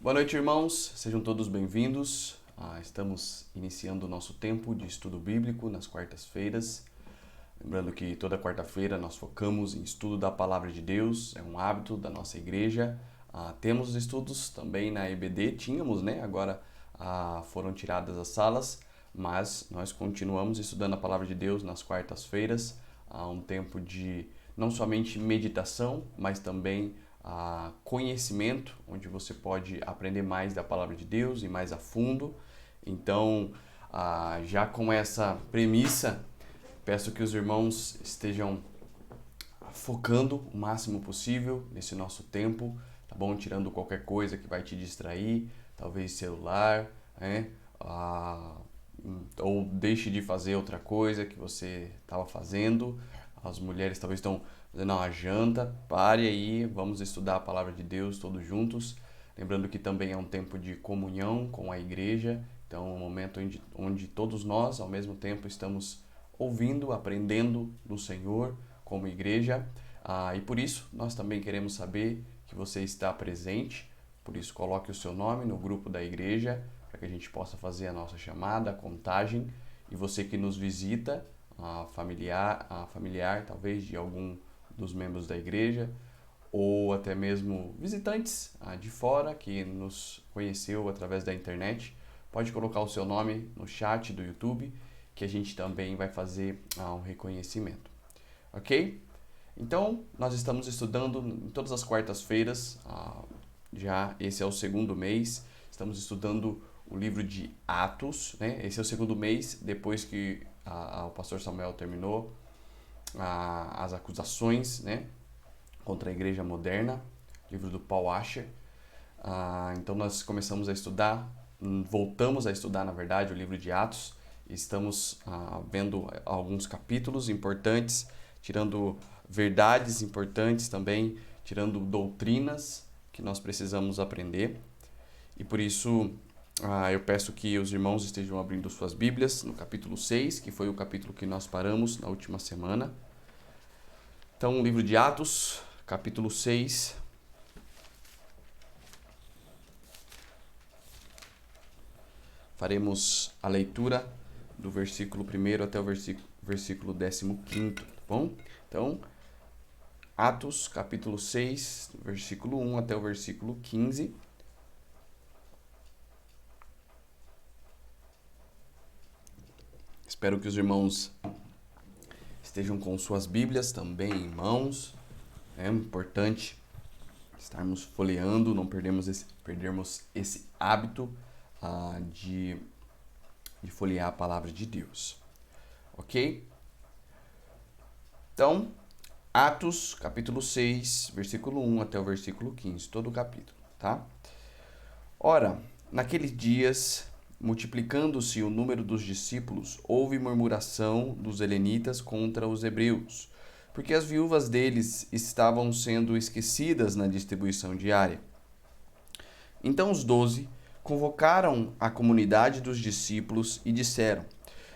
Boa noite, irmãos. Sejam todos bem-vindos. Estamos iniciando o nosso tempo de estudo bíblico nas quartas-feiras. Lembrando que toda quarta-feira nós focamos em estudo da Palavra de Deus, é um hábito da nossa igreja. Temos estudos também na EBD, tínhamos, né? Agora foram tiradas as salas, mas nós continuamos estudando a Palavra de Deus nas quartas-feiras. Há um tempo de não somente meditação, mas também conhecimento, onde você pode aprender mais da Palavra de Deus e mais a fundo. Então, já com essa premissa, peço que os irmãos estejam focando o máximo possível nesse nosso tempo, tá bom? Tirando qualquer coisa que vai te distrair, talvez celular, né? Ou deixe de fazer outra coisa que você estava fazendo. As mulheres talvez estão fazendo uma janta, pare aí, vamos estudar a Palavra de Deus todos juntos. Lembrando que também é um tempo de comunhão com a igreja, então é um momento onde todos nós, ao mesmo tempo, estamos ouvindo, aprendendo do Senhor como igreja. E por isso nós também queremos saber que você está presente, por isso coloque o seu nome no grupo da igreja, para que a gente possa fazer a nossa chamada, a contagem. E você que nos visita, familiar talvez de algum dos membros da igreja, ou até mesmo visitantes de fora que nos conheceu através da internet, pode colocar o seu nome no chat do YouTube, que a gente também vai fazer um reconhecimento. Ok? Então, nós estamos estudando em todas as quartas-feiras, já esse é o segundo mês, estamos estudando o livro de Atos, né? Esse é o segundo mês, depois que o pastor Samuel terminou as acusações, né, contra a igreja moderna, livro do Paul Washer. Então nós começamos a estudar, voltamos a estudar, na verdade, o livro de Atos. Estamos vendo alguns capítulos importantes, tirando verdades importantes também, tirando doutrinas que nós precisamos aprender. E por isso eu peço que os irmãos estejam abrindo suas Bíblias no capítulo 6, que foi o capítulo que nós paramos na última semana. Então, o livro de Atos, capítulo 6. Faremos a leitura do versículo 1 até o versículo 15, tá bom? Então, Atos, capítulo 6, versículo 1 até o versículo 15. Espero que os irmãos estejam com suas Bíblias também em mãos. É importante estarmos folheando, não perdermos esse hábito de folhear a palavra de Deus. Ok? Então, Atos, capítulo 6, versículo 1 até o versículo 15, todo o capítulo, tá? Ora, naqueles dias, multiplicando-se o número dos discípulos, houve murmuração dos helenitas contra os hebreus, porque as viúvas deles estavam sendo esquecidas na distribuição diária. Então os 12 convocaram a comunidade dos discípulos e disseram: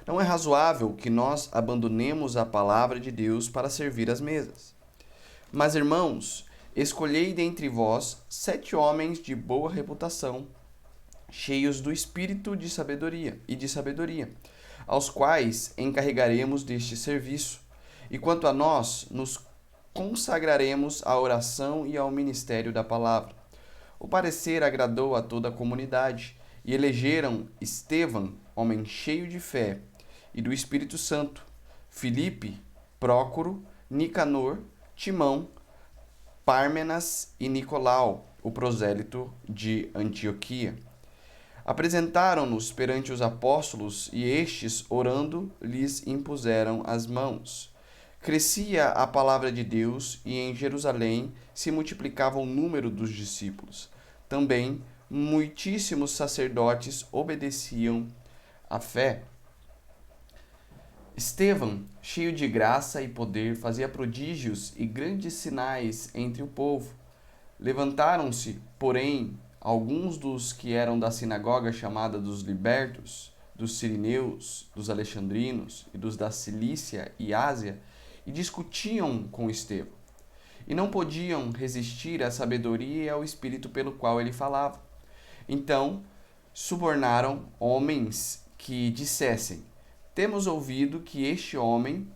Não é razoável que nós abandonemos a palavra de Deus para servir às mesas. Mas, irmãos, escolhei dentre vós 7 homens de boa reputação, cheios do espírito de sabedoria, aos quais encarregaremos deste serviço. E quanto a nós, nos consagraremos à oração e ao ministério da palavra. O parecer agradou a toda a comunidade, e elegeram Estevão, homem cheio de fé e do Espírito Santo, Filipe, Prócoro, Nicanor, Timão, Pármenas e Nicolau, o prosélito de Antioquia. Apresentaram-nos perante os apóstolos e estes, orando, lhes impuseram as mãos. Crescia a palavra de Deus e em Jerusalém se multiplicava o número dos discípulos. Também muitíssimos sacerdotes obedeciam à fé. Estevão, cheio de graça e poder, fazia prodígios e grandes sinais entre o povo. Levantaram-se, porém, alguns dos que eram da sinagoga chamada dos libertos, dos sirineus, dos alexandrinos e dos da Cilícia e Ásia, e discutiam com Estevão. E não podiam resistir à sabedoria e ao espírito pelo qual ele falava. Então, subornaram homens que dissessem: Temos ouvido este homem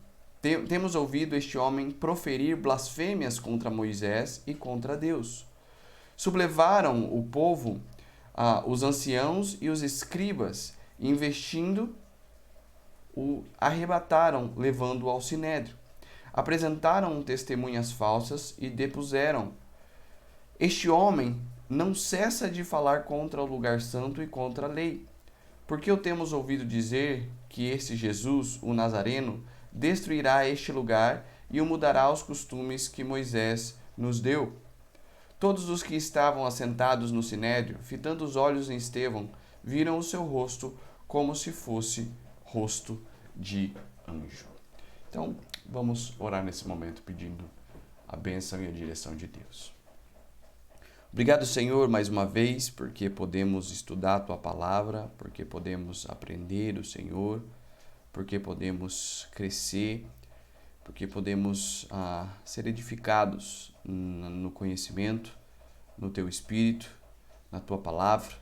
proferir blasfêmias contra Moisés e contra Deus. Sublevaram o povo, os anciãos e os escribas, e investindo, o arrebataram, levando-o ao sinédrio. Apresentaram testemunhas falsas e depuseram: Este homem não cessa de falar contra o lugar santo e contra a lei. Porque o temos ouvido dizer que este Jesus, o Nazareno, destruirá este lugar e o mudará aos costumes que Moisés nos deu. Todos os que estavam assentados no sinédrio, fitando os olhos em Estevão, viram o seu rosto como se fosse rosto de anjo. Então, vamos orar nesse momento pedindo a bênção e a direção de Deus. Obrigado, Senhor, mais uma vez, porque podemos estudar a Tua Palavra, porque podemos aprender o Senhor, porque podemos crescer, porque podemos ser edificados no conhecimento, no Teu Espírito, na Tua Palavra.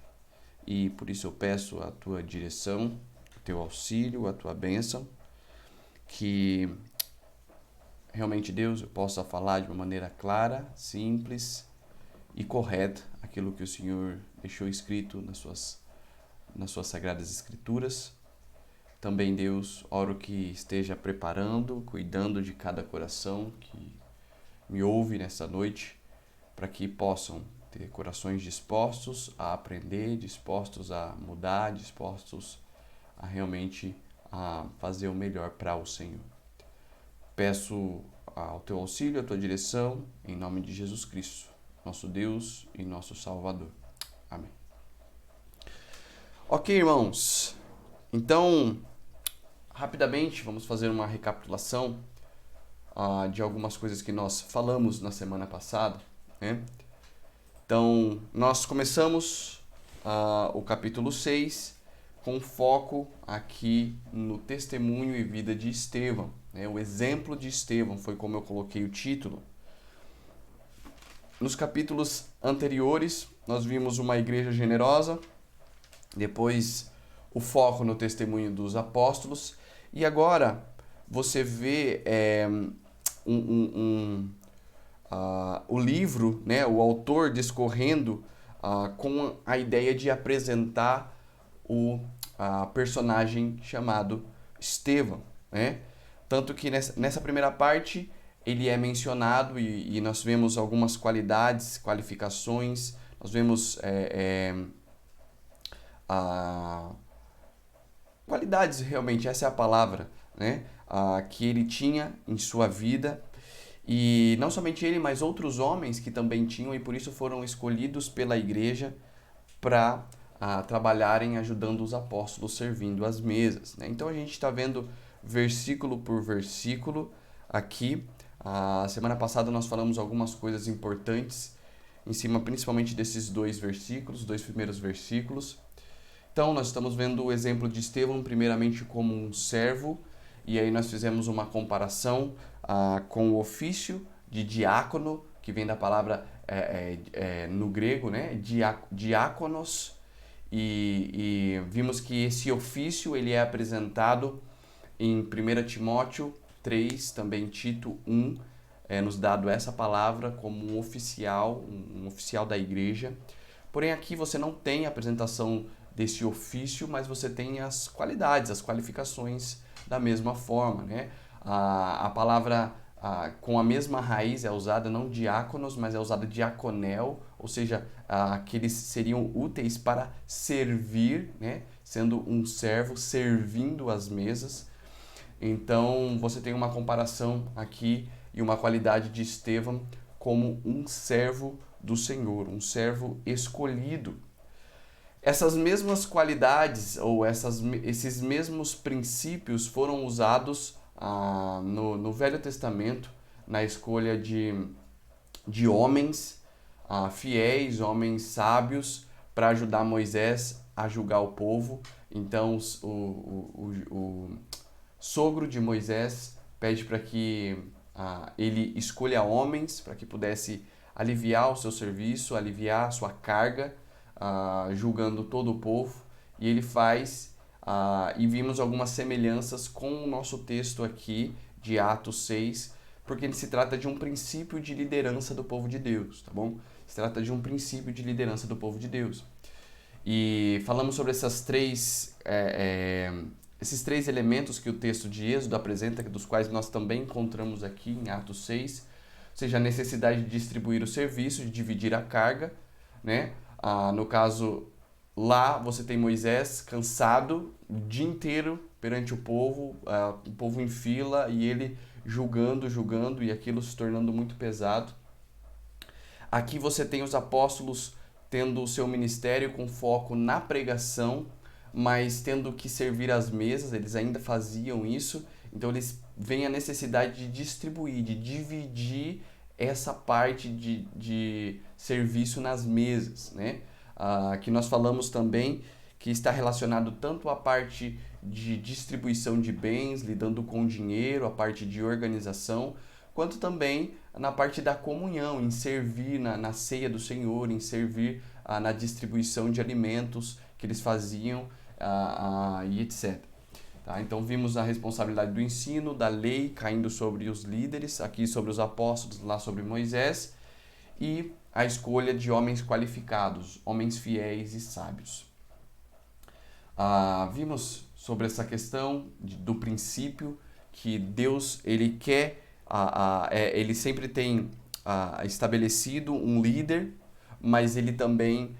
E por isso eu peço a Tua direção, o Teu auxílio, a Tua bênção, que realmente, Deus, eu possa falar de uma maneira clara, simples e correta aquilo que o Senhor deixou escrito nas suas sagradas escrituras. Também, Deus, oro que esteja preparando, cuidando de cada coração que me ouve nessa noite, para que possam ter corações dispostos a aprender, dispostos a mudar, dispostos a realmente fazer o melhor para o Senhor. Peço ao Teu auxílio, a Tua direção, em nome de Jesus Cristo, nosso Deus e nosso Salvador. Amém. Ok, irmãos. Então, rapidamente, vamos fazer uma recapitulação de algumas coisas que nós falamos na semana passada, né? Então, nós começamos o capítulo 6 com foco aqui no testemunho e vida de Estevão, né? O exemplo de Estevão foi como eu coloquei o título. Nos capítulos anteriores, nós vimos uma igreja generosa, depois o foco no testemunho dos apóstolos, e agora você vê o livro, né, o autor discorrendo com a ideia de apresentar o personagem chamado Estevão, né? Tanto que nessa primeira parte ele é mencionado e nós vemos algumas qualificações, nós vemos qualidades, realmente, essa é a palavra, né? Que ele tinha em sua vida, e não somente ele, mas outros homens que também tinham, e por isso foram escolhidos pela igreja para trabalharem ajudando os apóstolos, servindo as mesas, né? Então a gente está vendo versículo por versículo aqui. A semana passada nós falamos algumas coisas importantes em cima principalmente desses dois primeiros versículos. Então nós estamos vendo o exemplo de Estevão primeiramente como um servo, e aí nós fizemos uma comparação com o ofício de diácono, que vem da palavra no grego, né? Diáconos, e vimos que esse ofício ele é apresentado em 1 Timóteo 3, também Tito 1, nos dado essa palavra como um oficial da igreja. Porém aqui você não tem a apresentação desse ofício, mas você tem as qualidades, as qualificações da mesma forma, né? A palavra com a mesma raiz é usada não diáconos, mas é usada diaconel, ou seja, aqueles seriam úteis para servir, né? Sendo um servo, servindo as mesas. Então você tem uma comparação aqui e uma qualidade de Estevão como um servo do Senhor, um servo escolhido. Essas mesmas qualidades ou esses mesmos princípios foram usados no Velho Testamento, na escolha de homens fiéis, homens sábios, para ajudar Moisés a julgar o povo. Então o sogro de Moisés pede para que ele escolha homens para que pudesse aliviar o seu serviço, aliviar a sua carga julgando todo o povo, e ele faz, e vimos algumas semelhanças com o nosso texto aqui de Atos 6, porque ele se trata de um princípio de liderança do povo de Deus, tá bom? Se trata de um princípio de liderança do povo de Deus. E falamos sobre esses três elementos que o texto de Êxodo apresenta, dos quais nós também encontramos aqui em Atos 6, ou seja, a necessidade de distribuir o serviço, de dividir a carga, né? No caso, lá você tem Moisés cansado o dia inteiro perante o povo em fila, e ele julgando, e aquilo se tornando muito pesado. Aqui você tem os apóstolos tendo o seu ministério com foco na pregação, mas tendo que servir às mesas, eles ainda faziam isso, então eles veem a necessidade de distribuir, de dividir essa parte de serviço nas mesas, né? Aqui nós falamos também que está relacionado tanto à parte de distribuição de bens, lidando com dinheiro, a parte de organização, quanto também na parte da comunhão, em servir na ceia do Senhor, em servir na distribuição de alimentos que eles faziam e etc. Tá? Então vimos a responsabilidade do ensino, da lei caindo sobre os líderes, aqui sobre os apóstolos, lá sobre Moisés, e a escolha de homens qualificados, homens fiéis e sábios. Vimos sobre essa questão do princípio que Deus ele quer, ele sempre tem estabelecido um líder, mas ele também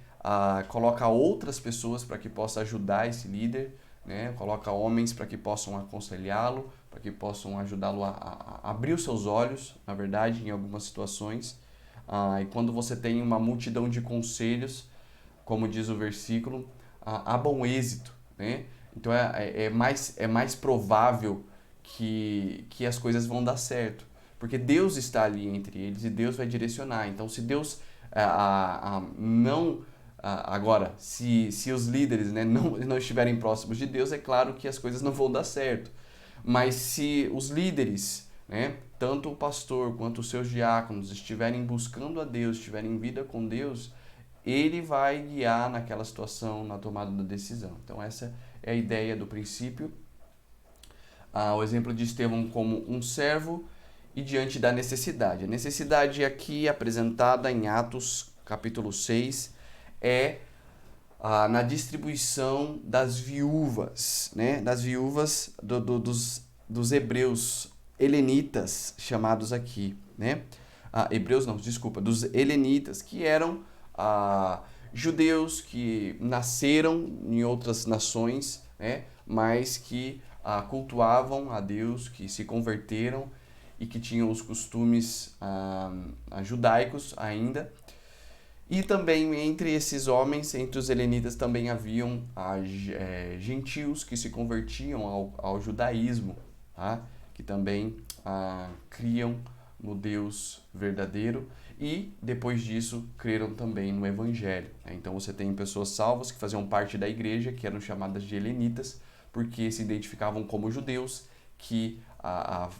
coloca outras pessoas para que possa ajudar esse líder, né? Coloca homens para que possam aconselhá-lo, para que possam ajudá-lo a abrir os seus olhos, na verdade, em algumas situações. E quando você tem uma multidão de conselhos, como diz o versículo, há bom êxito, né? Então é mais provável que as coisas vão dar certo, porque Deus está ali entre eles e Deus vai direcionar. Então, se Deus não... agora, se os líderes, né, não estiverem próximos de Deus, é claro que as coisas não vão dar certo. Mas se os líderes, né, tanto o pastor quanto os seus diáconos estiverem buscando a Deus, estiverem em vida com Deus, ele vai guiar naquela situação, na tomada da decisão. Então essa é a ideia do princípio. O exemplo de Estevão como um servo e diante da necessidade. A necessidade aqui apresentada em Atos capítulo 6 é na distribuição das viúvas, né? Das viúvas dos hebreus helenitas, chamados aqui, né? Hebreus não, desculpa, dos helenitas, que eram judeus que nasceram em outras nações, né? Mas que cultuavam a Deus, que se converteram e que tinham os costumes judaicos ainda. E também entre esses homens, entre os helenitas, também haviam gentios que se convertiam ao judaísmo, tá? Que também criam no Deus verdadeiro e, depois disso, creram também no Evangelho. Né? Então você tem pessoas salvas que faziam parte da igreja, que eram chamadas de helenitas, porque se identificavam como judeus que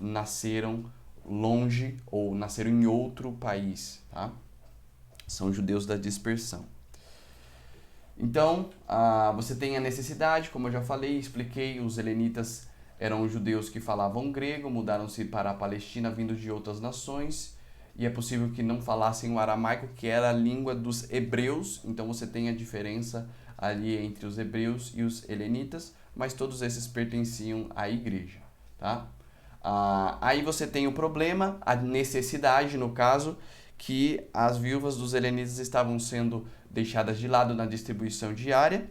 nasceram longe ou nasceram em outro país, tá? São judeus da dispersão. Então, você tem a necessidade, como eu já falei, expliquei, os helenitas eram judeus que falavam grego, mudaram-se para a Palestina vindos de outras nações, e é possível que não falassem o aramaico, que era a língua dos hebreus, então você tem a diferença ali entre os hebreus e os helenitas, mas todos esses pertenciam à igreja, tá? Aí você tem o problema, a necessidade, no caso, que as viúvas dos helenitas estavam sendo deixadas de lado na distribuição diária.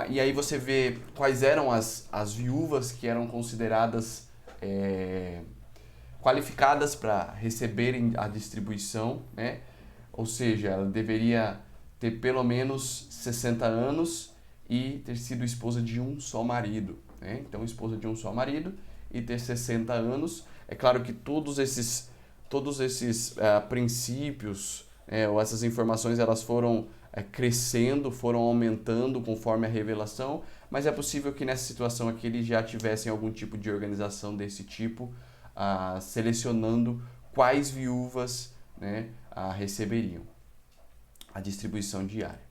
E aí você vê quais eram as viúvas que eram consideradas qualificadas para receberem a distribuição, né? Ou seja, ela deveria ter pelo menos 60 anos e ter sido esposa de um só marido, né? Então, esposa de um só marido e ter 60 anos. É claro que todos esses princípios ou essas informações elas foram crescendo, foram aumentando conforme a revelação, mas é possível que nessa situação aqui eles já tivessem algum tipo de organização desse tipo, selecionando quais viúvas, né, receberiam a distribuição diária.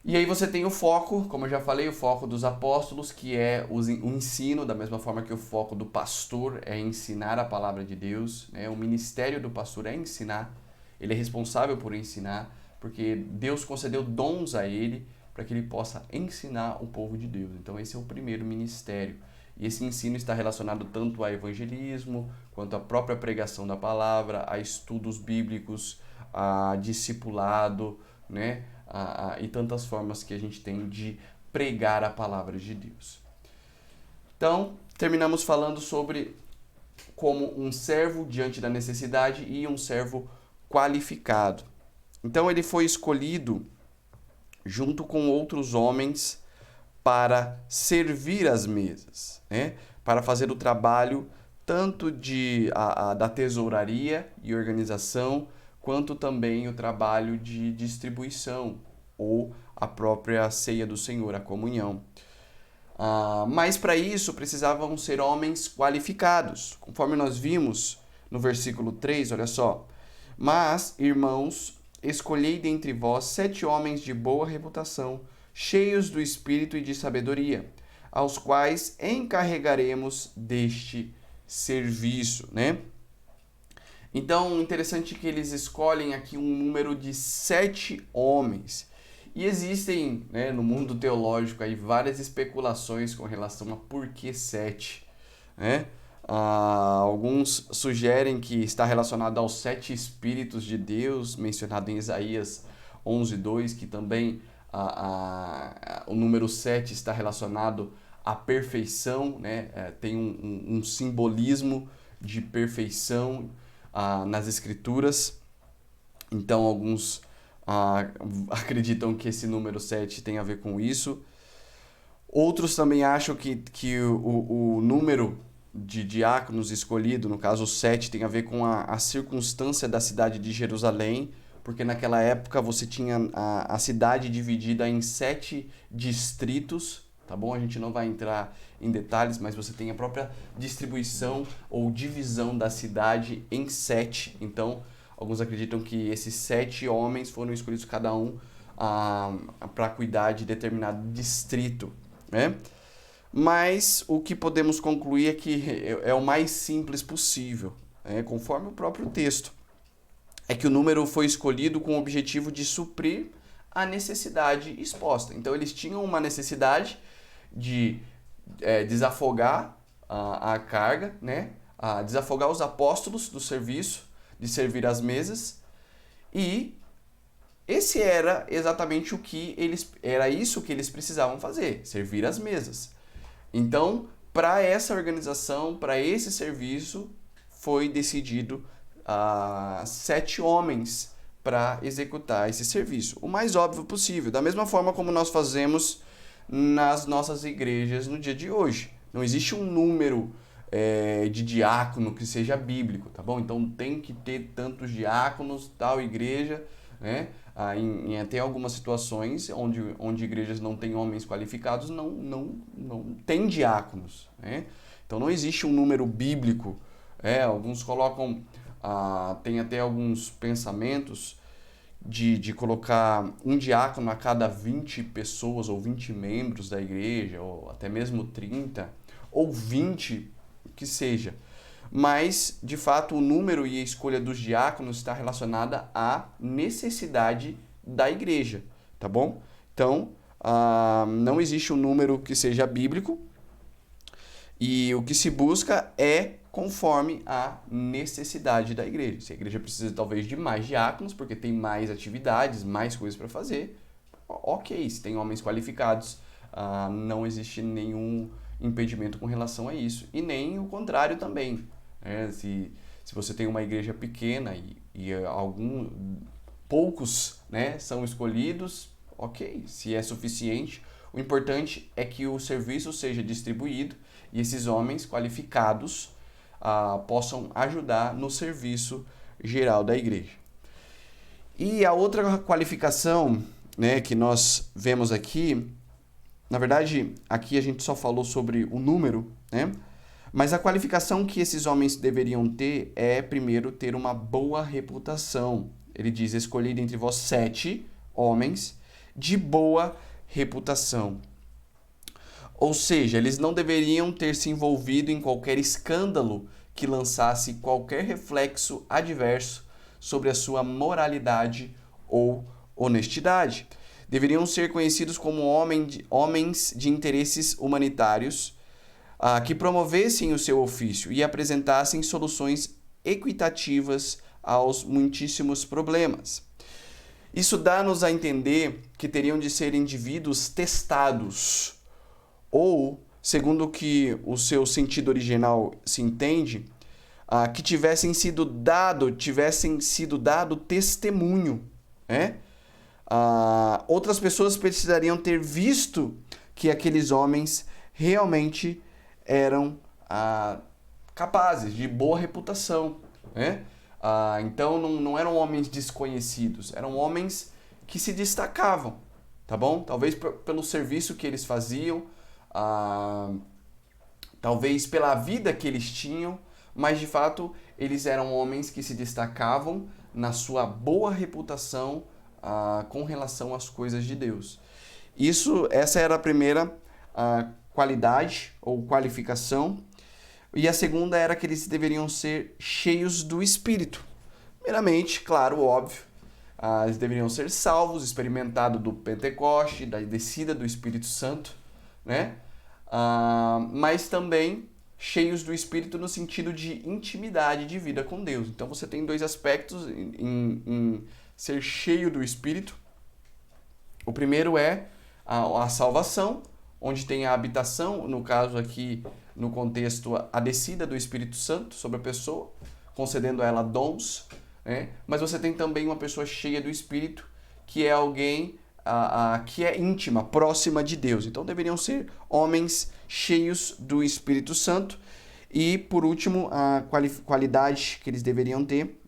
E aí você tem o foco, como eu já falei, o foco dos apóstolos, que é o ensino, da mesma forma que o foco do pastor é ensinar a palavra de Deus, né? O ministério do pastor é ensinar, ele é responsável por ensinar, porque Deus concedeu dons a ele para que ele possa ensinar o povo de Deus. Então esse é o primeiro ministério. E esse ensino está relacionado tanto a evangelismo, quanto à própria pregação da palavra, a estudos bíblicos, a discipulado, né? E tantas formas que a gente tem de pregar a palavra de Deus. Então, terminamos falando sobre como um servo diante da necessidade e um servo qualificado. Então, ele foi escolhido junto com outros homens para servir as mesas, né? Para fazer o trabalho tanto da tesouraria e organização, quanto também o trabalho de distribuição ou a própria ceia do Senhor, a comunhão. Mas para isso precisavam ser homens qualificados, conforme nós vimos no versículo 3, olha só. Mas, irmãos, escolhei dentre vós 7 homens de boa reputação, cheios do Espírito e de sabedoria, aos quais encarregaremos deste serviço, né? Então, interessante que eles escolhem aqui um número de 7 homens. E existem, né, no mundo teológico aí várias especulações com relação a por que 7, né? Alguns sugerem que está relacionado aos 7 Espíritos de Deus, mencionado em Isaías 11:2, que também o número 7 está relacionado à perfeição, né? Tem um simbolismo de perfeição nas Escrituras. Então, alguns acreditam que esse número 7 tem a ver com isso. Outros também acham que o número de diáconos escolhido, no caso o 7, tem a ver com a circunstância da cidade de Jerusalém, porque naquela época você tinha a cidade dividida em 7 distritos, tá bom? A gente não vai entrar em detalhes, mas você tem a própria distribuição ou divisão da cidade em 7. Então, alguns acreditam que esses 7 homens foram escolhidos cada um para cuidar de determinado distrito, né? Mas o que podemos concluir é que é o mais simples possível, né? Conforme o próprio texto. É que o número foi escolhido com o objetivo de suprir a necessidade exposta. Então, eles tinham uma necessidade de desafogar a carga, né? Desafogar os apóstolos do serviço, de servir as mesas, e esse era exatamente era isso que eles precisavam fazer, servir as mesas. Então, para essa organização, para esse serviço, foi decidido 7 homens para executar esse serviço, o mais óbvio possível, da mesma forma como nós fazemos nas nossas igrejas no dia de hoje. Não existe um número de diácono que seja bíblico, tá bom? Então tem que ter tantos diáconos, tal igreja, né? Em até algumas situações onde igrejas não têm homens qualificados, não tem diáconos, né? Então não existe um número bíblico. Alguns colocam, tem até alguns pensamentos de colocar um diácono a cada 20 pessoas ou 20 membros da igreja, ou até mesmo 30, ou 20, que seja. Mas, de fato, o número e a escolha dos diáconos está relacionada à necessidade da igreja, tá bom? Então, não existe um número que seja bíblico, e o que se busca é conforme a necessidade da igreja. Se a igreja precisa talvez de mais diáconos, porque tem mais atividades, mais coisas para fazer, ok. Se tem homens qualificados, não existe nenhum impedimento com relação a isso. E nem o contrário também. Se você tem uma igreja pequena e poucos, né, são escolhidos, ok. Se é suficiente, o importante é que o serviço seja distribuído e esses homens qualificados possam ajudar no serviço geral da igreja. E a outra qualificação, né, que nós vemos aqui, na verdade, aqui a gente só falou sobre o número, né? Mas a qualificação que esses homens deveriam ter é, primeiro, ter uma boa reputação. Ele diz: escolhi dentre vós 7 homens, de boa reputação. Ou seja, eles não deveriam ter se envolvido em qualquer escândalo que lançasse qualquer reflexo adverso sobre a sua moralidade ou honestidade. Deveriam ser conhecidos como homens de interesses humanitários que promovessem o seu ofício e apresentassem soluções equitativas aos muitíssimos problemas. Isso dá-nos a entender que teriam de ser indivíduos testados, ou, segundo o que o seu sentido original se entende, que tivessem sido dado testemunho, né? Outras pessoas precisariam ter visto que aqueles homens realmente eram capazes, de boa reputação, né? Então não eram homens desconhecidos, eram homens que se destacavam, tá bom? Talvez pelo serviço que eles faziam, talvez pela vida que eles tinham, mas de fato eles eram homens que se destacavam na sua boa reputação com relação às coisas de Deus. Essa era a primeira qualidade ou qualificação. E a segunda era que eles deveriam ser cheios do Espírito. Primeiramente, claro, óbvio, eles deveriam ser salvos, experimentado do Pentecoste, da descida do Espírito Santo, né? Mas também cheios do Espírito no sentido de intimidade de vida com Deus. Então você tem dois aspectos em ser cheio do Espírito. O primeiro é a salvação, onde tem a habitação, no caso aqui, no contexto, a descida do Espírito Santo sobre a pessoa, concedendo a ela dons, né? Mas você tem também uma pessoa cheia do Espírito, que é alguém que é íntima, próxima de Deus. Então deveriam ser homens cheios do Espírito Santo. E, por último, a qualidade que eles deveriam ter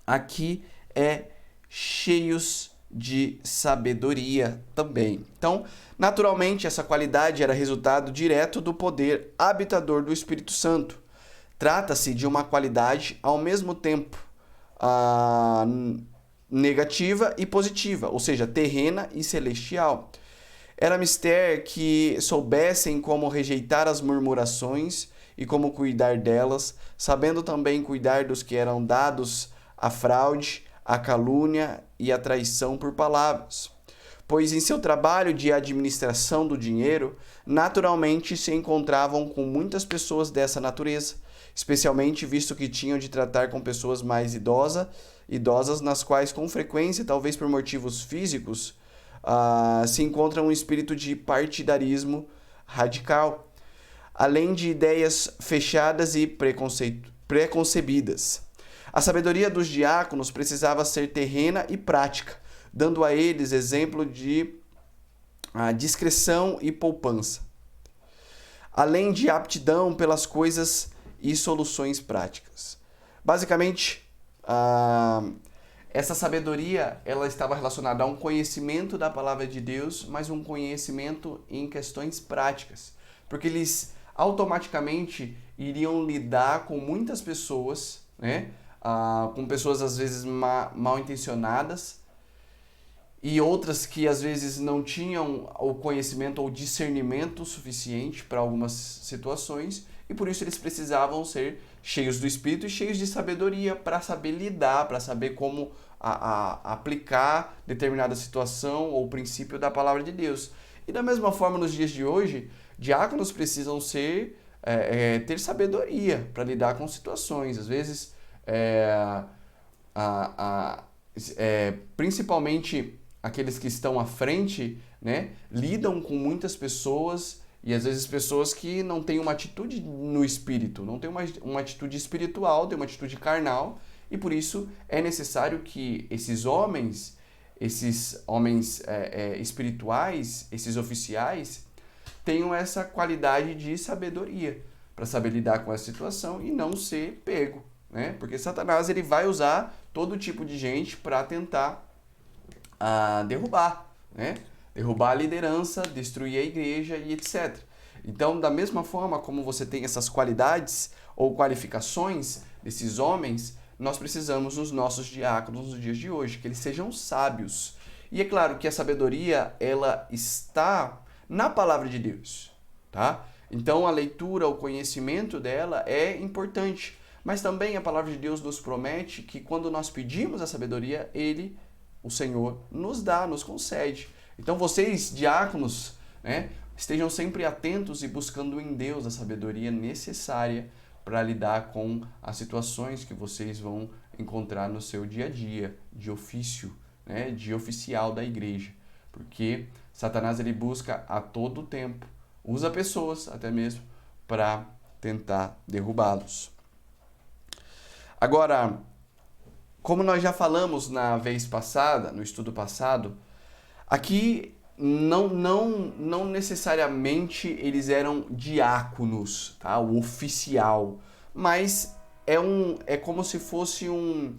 aqui é cheios de sabedoria também. Então, naturalmente, essa qualidade era resultado direto do poder habitador do Espírito Santo. Trata-se de uma qualidade ao mesmo tempo negativa e positiva, ou seja, terrena e celestial. Era mister que soubessem como rejeitar as murmurações e como cuidar delas, sabendo também cuidar dos que eram dados à fraude, à calúnia e à traição por palavras. Pois em seu trabalho de administração do dinheiro, naturalmente se encontravam com muitas pessoas dessa natureza, especialmente visto que tinham de tratar com pessoas mais idosas, nas quais com frequência, talvez por motivos físicos, se encontra um espírito de partidarismo radical, além de ideias fechadas e preconcebidas. A sabedoria dos diáconos precisava ser terrena e prática, dando a eles exemplo de discrição e poupança, além de aptidão pelas coisas e soluções práticas. Basicamente, essa sabedoria ela estava relacionada a um conhecimento da palavra de Deus, mas um conhecimento em questões práticas, porque eles automaticamente iriam lidar com muitas pessoas, né? Com pessoas às vezes mal intencionadas e outras que às vezes não tinham o conhecimento ou discernimento suficiente para algumas situações, e por isso eles precisavam ser cheios do Espírito e cheios de sabedoria para saber lidar, para saber como aplicar determinada situação ou princípio da palavra de Deus. E da mesma forma, nos dias de hoje, diáconos precisam ter sabedoria para lidar com situações. Às vezes, principalmente aqueles que estão à frente, né, lidam com muitas pessoas e às vezes pessoas que não têm uma atitude no espírito, não têm uma atitude espiritual, têm uma atitude carnal, e por isso é necessário que esses homens espirituais, esses oficiais, tenham essa qualidade de sabedoria para saber lidar com essa situação e não ser pego, né? Porque Satanás ele vai usar todo tipo de gente para tentar derrubar, né? Derrubar a liderança, destruir a igreja e etc. Então, da mesma forma como você tem essas qualidades ou qualificações desses homens, nós precisamos nos nossos diáconos nos dias de hoje, que eles sejam sábios E é claro que a sabedoria, ela está na palavra de Deus, tá? Então a leitura, o conhecimento dela é importante. Mas também a palavra de Deus nos promete que quando nós pedimos a sabedoria, Ele, o Senhor, nos dá, nos concede. Então vocês, diáconos, né, estejam sempre atentos e buscando em Deus a sabedoria necessária para lidar com as situações que vocês vão encontrar no seu dia a dia, de ofício, né, de oficial da igreja. Porque Satanás ele busca a todo tempo, usa pessoas até mesmo para tentar derrubá-los. Agora, como nós já falamos na vez passada, no estudo passado, aqui não necessariamente eles eram diáconos, tá? O oficial, mas é como se fosse um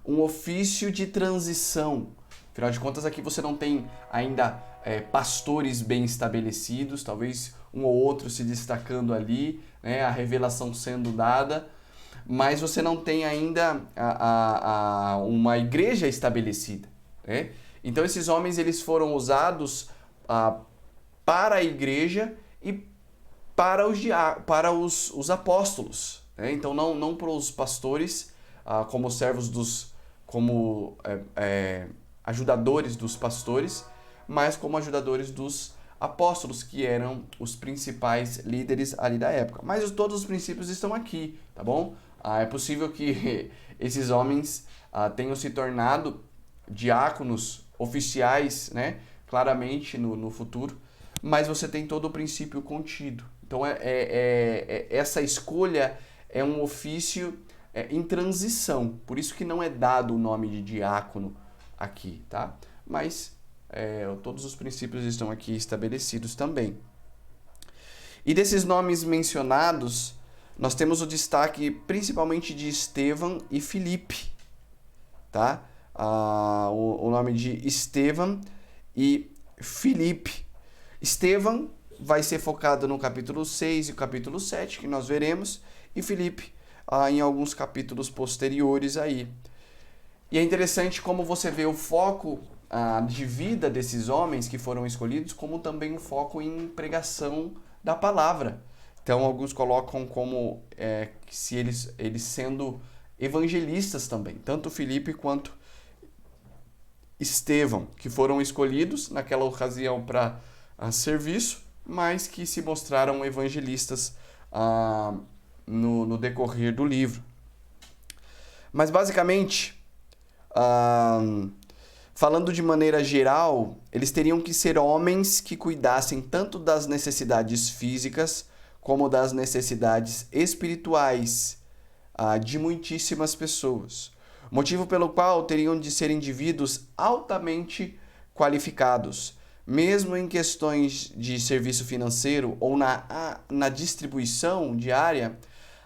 ofício de transição. Afinal de contas, aqui você não tem ainda pastores bem estabelecidos, talvez um ou outro se destacando ali, né? A revelação sendo dada, mas você não tem ainda uma igreja estabelecida, né? Então esses homens eles foram usados para a igreja e para os apóstolos, né? Então não para os pastores como servos como ajudadores dos pastores, mas como ajudadores dos apóstolos, que eram os principais líderes ali da época. Mas todos os princípios estão aqui, tá bom? É possível que esses homens tenham se tornado diáconos oficiais, né? Claramente no futuro, mas você tem todo o princípio contido. Então essa escolha é um ofício em transição, por isso que não é dado o nome de diácono aqui, tá? Mas todos os princípios estão aqui estabelecidos também. E desses nomes mencionados, nós temos o destaque principalmente de Estevão e Filipe, tá? O nome de Estevão e Filipe. Estevão vai ser focado no capítulo 6 e capítulo 7, que nós veremos, e Filipe em alguns capítulos posteriores aí. E é interessante como você vê o foco de vida desses homens que foram escolhidos, como também o foco em pregação da palavra. Então, alguns colocam como se eles sendo evangelistas também, tanto Filipe quanto Estevão, que foram escolhidos naquela ocasião para serviço, mas que se mostraram evangelistas no decorrer do livro. Mas, basicamente, falando de maneira geral, eles teriam que ser homens que cuidassem tanto das necessidades físicas como das necessidades espirituais de muitíssimas pessoas. Motivo pelo qual teriam de ser indivíduos altamente qualificados, mesmo em questões de serviço financeiro ou na distribuição diária.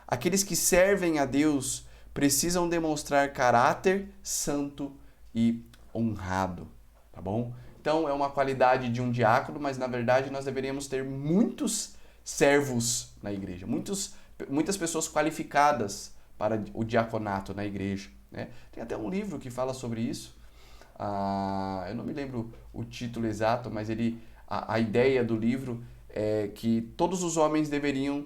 Aqueles que servem a Deus precisam demonstrar caráter santo e honrado, tá bom? Então é uma qualidade de um diácono, mas na verdade nós deveríamos ter muitos servos na igreja, muitas pessoas qualificadas para o diaconato na igreja, né? Tem até um livro que fala sobre isso, eu não me lembro o título exato, mas a ideia do livro é que todos os homens deveriam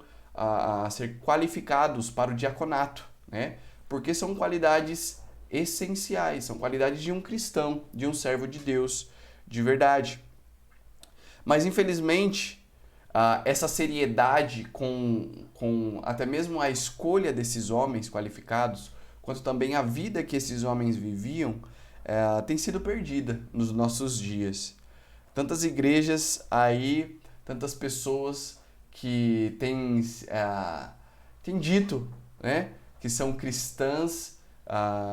ser qualificados para o diaconato, né? Porque são qualidades essenciais, são qualidades de um cristão, de um servo de Deus, de verdade. Mas infelizmente, essa seriedade com até mesmo a escolha desses homens qualificados, quanto também a vida que esses homens viviam, tem sido perdida nos nossos dias. Tantas igrejas aí, tantas pessoas que têm dito, né, que são cristãs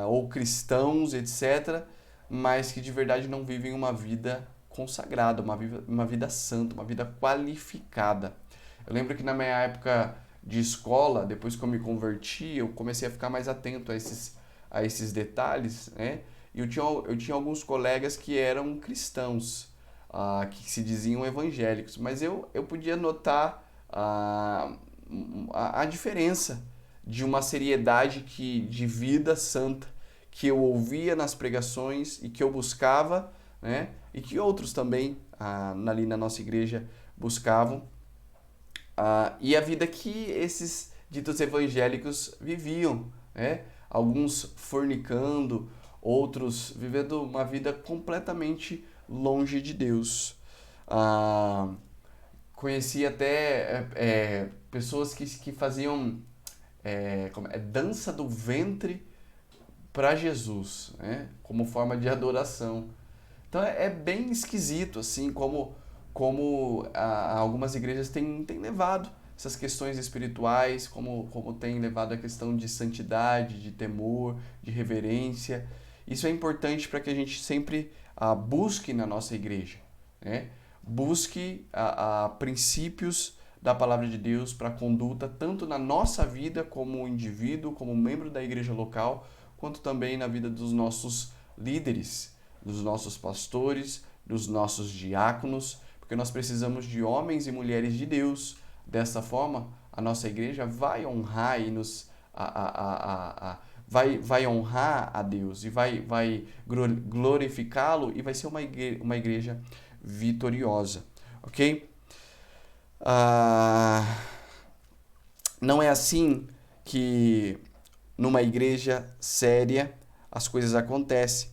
ou cristãos, etc., mas que de verdade não vivem uma vida consagrada, uma vida santa, uma vida qualificada. Eu lembro que na minha época de escola, depois que eu me converti, eu comecei a ficar mais atento a esses detalhes, né? E eu tinha alguns colegas que eram cristãos, que se diziam evangélicos, mas eu podia notar a diferença de uma seriedade de vida santa que eu ouvia nas pregações e que eu buscava né? E que outros também ali na nossa igreja buscavam. E a vida que esses ditos evangélicos viviam, né? Alguns fornicando, outros vivendo uma vida completamente longe de Deus. Conheci até pessoas que faziam dança do ventre para Jesus, né? Como forma de adoração. Então é bem esquisito assim como algumas igrejas têm levado essas questões espirituais, como têm levado a questão de santidade, de temor, de reverência. Isso é importante para que a gente sempre busque na nossa igreja, né? Busque princípios da palavra de Deus para a conduta, tanto na nossa vida como indivíduo, como membro da igreja local, quanto também na vida dos nossos líderes, dos nossos pastores, dos nossos diáconos, porque nós precisamos de homens e mulheres de Deus. Dessa forma, a nossa igreja vai honrar e vai honrar a Deus e vai glorificá-lo, e vai ser uma igreja vitoriosa, ok? Não é assim que numa igreja séria as coisas acontecem,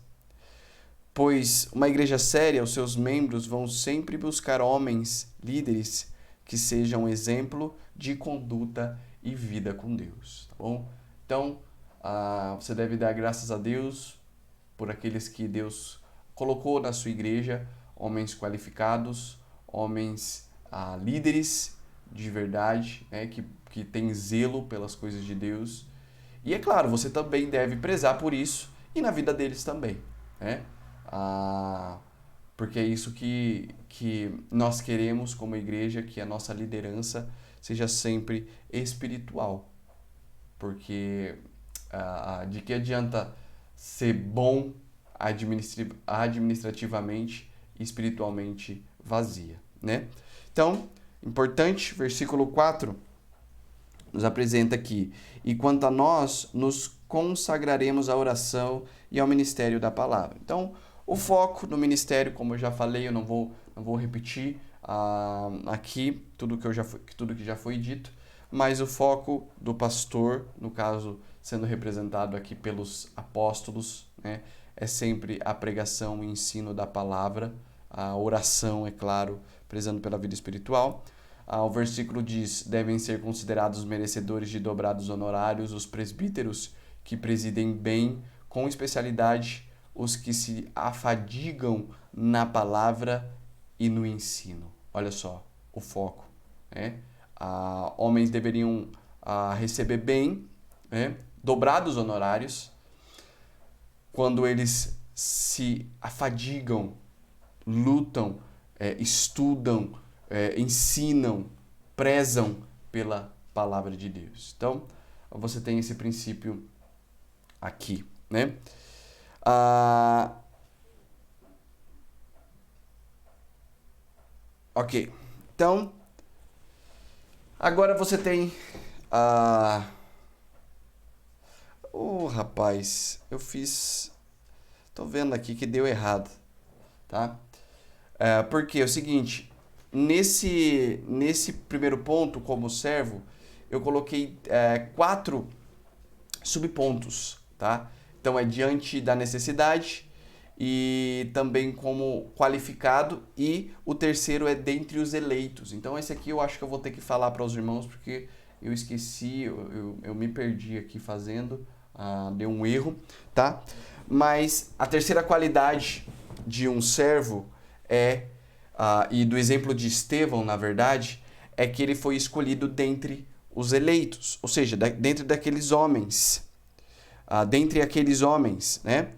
pois uma igreja séria, os seus membros vão sempre buscar homens, líderes, que sejam exemplo de conduta e vida com Deus, tá bom? Então, você deve dar graças a Deus por aqueles que Deus colocou na sua igreja, homens qualificados, homens líderes de verdade, né, que têm zelo pelas coisas de Deus. E é claro, você também deve prezar por isso e na vida deles também, né? Porque é isso que nós queremos como igreja, que a nossa liderança seja sempre espiritual. Porque de que adianta ser bom administrativamente e espiritualmente vazia, né? Então, importante, versículo 4 nos apresenta aqui: e quanto a nós, nos consagraremos à oração e ao ministério da palavra. Então, o foco no ministério, como eu já falei, eu não vou repetir aqui tudo que já foi dito, mas o foco do pastor, no caso sendo representado aqui pelos apóstolos, né, é sempre a pregação e ensino da palavra, a oração, é claro, prezando pela vida espiritual. O versículo diz: devem ser considerados merecedores de dobrados honorários os presbíteros que presidem bem, com especialidade os que se afadigam na palavra e no ensino. Olha só o foco, né? Homens deveriam receber bem, né, dobrados honorários quando eles se afadigam, lutam, estudam, ensinam, prezam pela palavra de Deus. Então, você tem esse princípio aqui, né? Ok. Então, agora você tem rapaz, tô vendo aqui que deu errado, tá? Porque é o seguinte, nesse primeiro ponto, como servo, eu coloquei 4 subpontos, tá? Então é diante da necessidade e também como qualificado, e o terceiro é dentre os eleitos. Então esse aqui eu acho que eu vou ter que falar para os irmãos porque eu esqueci, eu me perdi aqui fazendo, deu um erro, tá? Mas a terceira qualidade de um servo e do exemplo de Estevão, na verdade, é que ele foi escolhido dentre os eleitos, ou seja, dentre aqueles homens, né?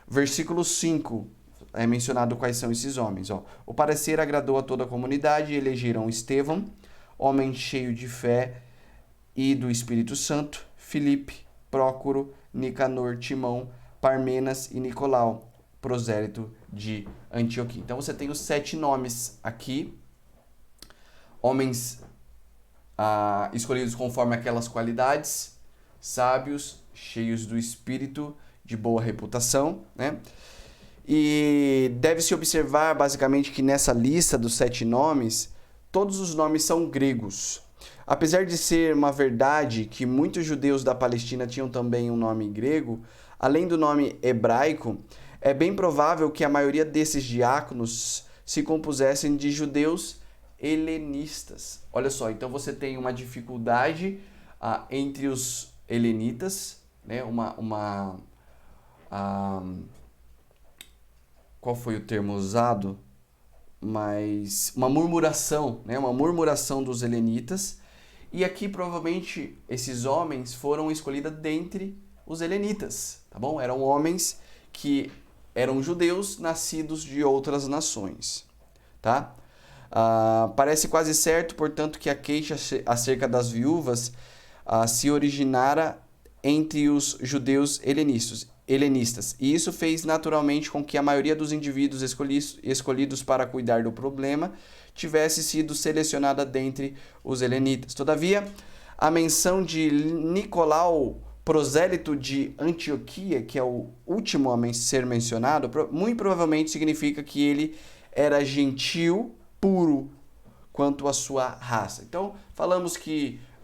Versículo 5 é mencionado quais são esses homens. O parecer agradou a toda a comunidade e elegeram Estevão, homem cheio de fé e do Espírito Santo, Filipe, Prócoro, Nicanor, Timão, Parmenas e Nicolau, prosélito de Antioquia. Então você tem os 7 nomes aqui, homens escolhidos conforme aquelas qualidades, sábios, cheios do Espírito, de boa reputação, né? E deve-se observar basicamente que nessa lista dos 7 nomes, todos os nomes são gregos. Apesar de ser uma verdade que muitos judeus da Palestina tinham também um nome grego, além do nome hebraico, é bem provável que a maioria desses diáconos se compusessem de judeus helenistas. Olha só, então você tem uma dificuldade entre os helenitas, né? Qual foi o termo usado? Mas uma murmuração, né? Uma murmuração dos helenitas. E aqui provavelmente esses homens foram escolhidos dentre os helenitas, tá bom? Eram homens que eram judeus nascidos de outras nações, tá? Parece quase certo, portanto, que a queixa acerca das viúvas se originara entre os judeus helenistas. E isso fez naturalmente com que a maioria dos indivíduos escolhidos para cuidar do problema tivesse sido selecionada dentre os helenitas. Todavia, a menção de Nicolau, prosélito de Antioquia, que é o último a ser mencionado, muito provavelmente significa que ele era gentil, puro quanto à sua raça. Então,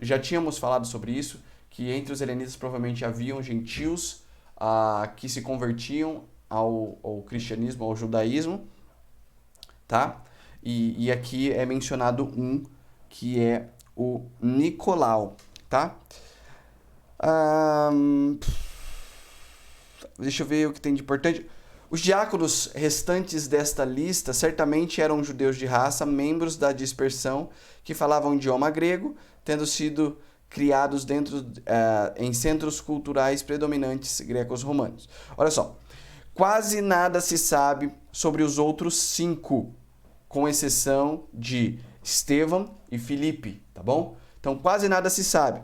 já tínhamos falado sobre isso, que entre os helenitas provavelmente haviam gentios que se convertiam ao cristianismo, ao judaísmo, tá? E aqui é mencionado um, que é o Nicolau, tá? Deixa eu ver o que tem de importante. Os diáconos restantes desta lista certamente eram judeus de raça, membros da dispersão, que falavam idioma grego, tendo sido criados em centros culturais predominantes grecos-romanos. Olha só, quase nada se sabe sobre os outros 5, com exceção de Estevão e Filipe, tá bom? Então, quase nada se sabe.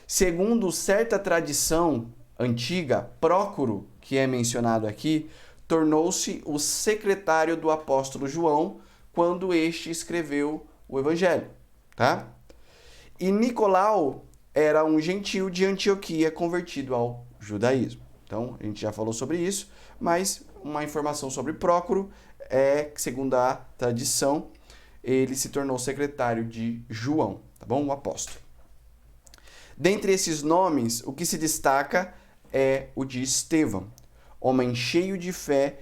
Segundo certa tradição antiga, Prócoro, que é mencionado aqui, tornou-se o secretário do apóstolo João quando este escreveu o Evangelho, tá? E Nicolau era um gentil de Antioquia convertido ao judaísmo. Então, a gente já falou sobre isso, mas uma informação sobre Prócoro é que, segundo a tradição, ele se tornou secretário de João, tá bom? O apóstolo. Dentre esses nomes, o que se destaca é o de Estevão, homem cheio de fé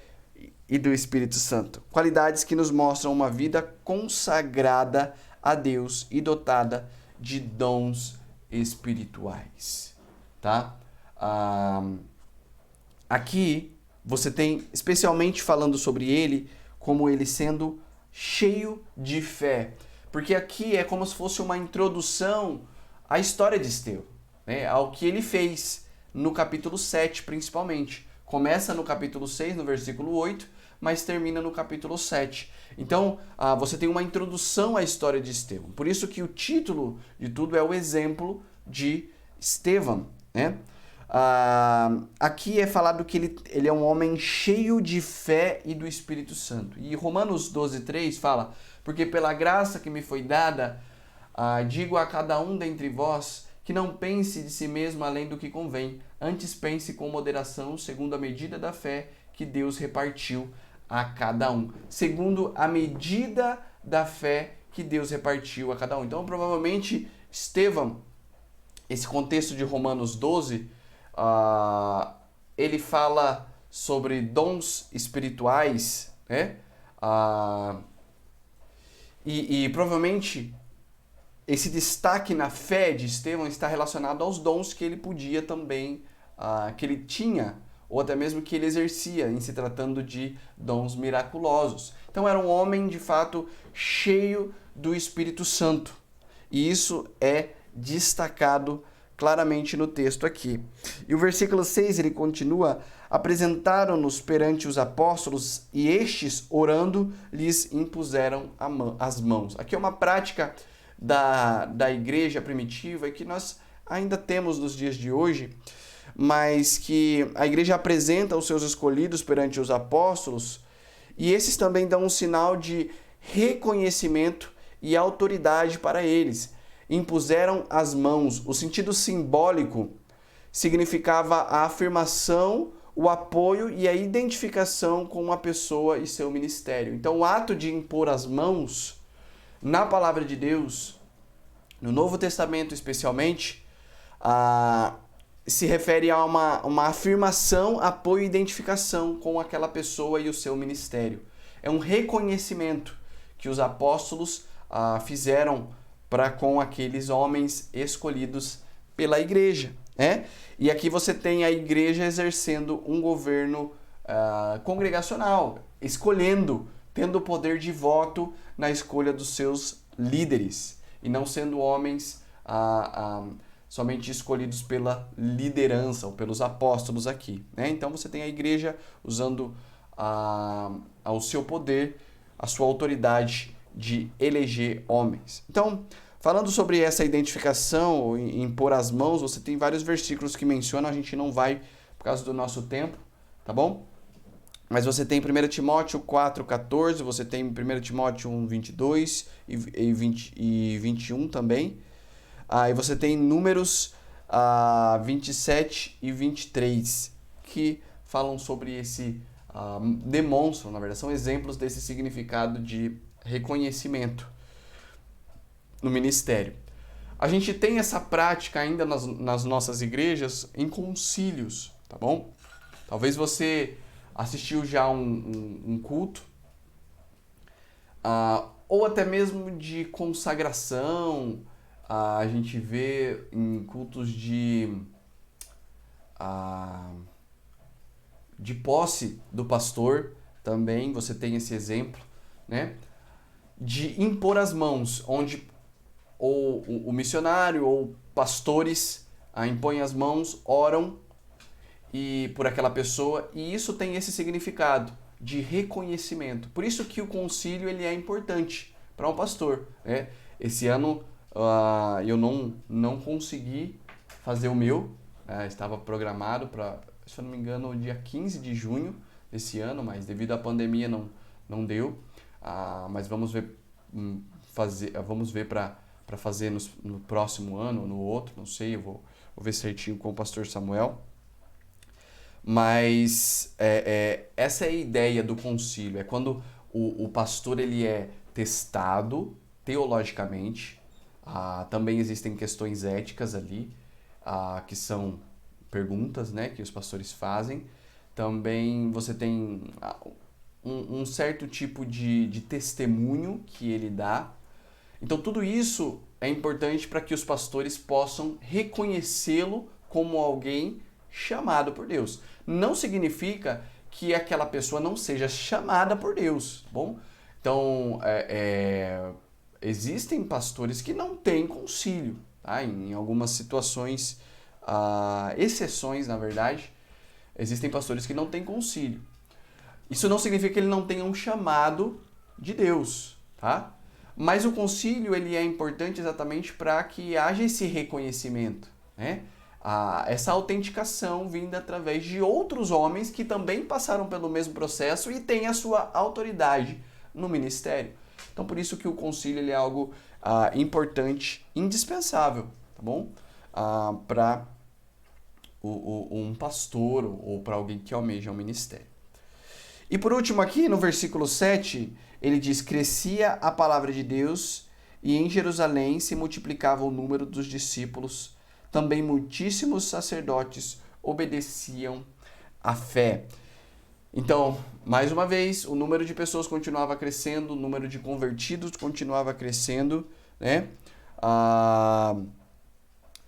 e do Espírito Santo. Qualidades que nos mostram uma vida consagrada a Deus e dotada de dons espirituais, tá? Aqui você tem, especialmente falando sobre ele, como ele sendo cheio de fé. Porque aqui é como se fosse uma introdução à história de Estevão, né? Ao que ele fez no capítulo 7, principalmente. Começa no capítulo 6, no versículo 8, mas termina no capítulo 7. Então, você tem uma introdução à história de Estevão. Por isso que o título de tudo é o exemplo de Estevão, né? Aqui é falado que ele é um homem cheio de fé e do Espírito Santo. E Romanos 12:3 fala: porque pela graça que me foi dada, digo a cada um dentre vós que não pense de si mesmo além do que convém, antes pense com moderação, segundo a medida da fé que Deus repartiu a cada um. Segundo a medida da fé que Deus repartiu a cada um. Então, provavelmente, Estevão, esse contexto de Romanos 12, ele fala sobre dons espirituais, né? E provavelmente esse destaque na fé de Estevão está relacionado aos dons que ele podia também, que ele tinha, ou até mesmo que ele exercia, em se tratando de dons miraculosos. Então era um homem, de fato, cheio do Espírito Santo. E isso é destacado claramente no texto aqui. E o versículo 6, ele continua: apresentaram-nos perante os apóstolos e estes, orando, lhes impuseram as mãos. Aqui é uma prática da igreja primitiva e que nós ainda temos nos dias de hoje, mas que a igreja apresenta os seus escolhidos perante os apóstolos e esses também dão um sinal de reconhecimento e autoridade para eles. Impuseram as mãos. O sentido simbólico significava a afirmação o apoio e a identificação com a pessoa e seu ministério. Então, o ato de impor as mãos, na palavra de Deus, no Novo Testamento especialmente, se refere a uma afirmação, apoio e identificação com aquela pessoa e o seu ministério. É um reconhecimento que os apóstolos fizeram para com aqueles homens escolhidos pela igreja. E aqui você tem a igreja exercendo um governo congregacional, escolhendo, tendo o poder de voto na escolha dos seus líderes, e não sendo homens somente escolhidos pela liderança ou pelos apóstolos aqui. Então você tem a igreja usando o seu poder, a sua autoridade de eleger homens. Então, falando sobre essa identificação, em pôr as mãos, você tem vários versículos que mencionam, a gente não vai por causa do nosso tempo, tá bom? Mas você tem 1 Timóteo 4,14, você tem 1 Timóteo 1, 22 e 21 também. E você tem Números 27 e 23, que falam sobre esse, demonstram, na verdade, são exemplos desse significado de reconhecimento no ministério. A gente tem essa prática ainda nas nossas igrejas em concílios, tá bom? Talvez você assistiu já um culto, ou até mesmo de consagração. A gente vê em cultos de posse do pastor também, você tem esse exemplo, né? De impor as mãos, onde ou o missionário ou pastores impõem as mãos, oram por aquela pessoa, e isso tem esse significado de reconhecimento. Por isso que o concílio ele é importante para um pastor, né? Esse ano eu não consegui fazer o meu, estava programado para, se eu não me engano, dia 15 de junho desse ano, mas devido à pandemia não deu. Mas vamos ver para fazer no próximo ano, no outro, não sei, eu vou ver certinho com o pastor Samuel. Mas essa é a ideia do concílio, é quando o pastor ele é testado teologicamente. Também existem questões éticas ali, que são perguntas, né, que os pastores fazem. Também você tem um certo tipo de testemunho que ele dá. Então tudo isso é importante para que os pastores possam reconhecê-lo como alguém chamado por Deus. Não significa que aquela pessoa não seja chamada por Deus, bom? Então, existem pastores que não têm concílio, tá? Em algumas situações, exceções, na verdade, existem pastores que não têm concílio. Isso não significa que ele não tenha um chamado de Deus, tá? Mas o concílio ele é importante exatamente para que haja esse reconhecimento, né? Essa autenticação vinda através de outros homens que também passaram pelo mesmo processo e têm a sua autoridade no ministério. Então, por isso que o concílio ele é algo importante, indispensável, tá bom? Para um pastor ou para alguém que almeja um ministério. E por último aqui, no versículo 7, ele diz: crescia a palavra de Deus e em Jerusalém se multiplicava o número dos discípulos. Também muitíssimos sacerdotes obedeciam à fé. Então, mais uma vez, o número de pessoas continuava crescendo, o número de convertidos continuava crescendo, né?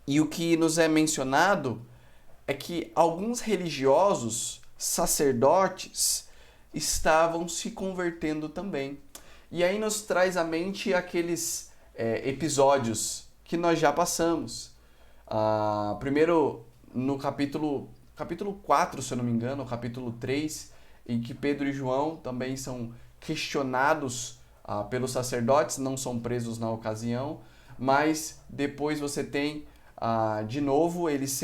E o que nos é mencionado é que alguns religiosos, sacerdotes, estavam se convertendo também. E aí nos traz à mente aqueles episódios que nós já passamos. Primeiro, no capítulo 4, se eu não me engano, capítulo 3, em que Pedro e João também são questionados pelos sacerdotes, não são presos na ocasião, mas depois você tem, de novo, eles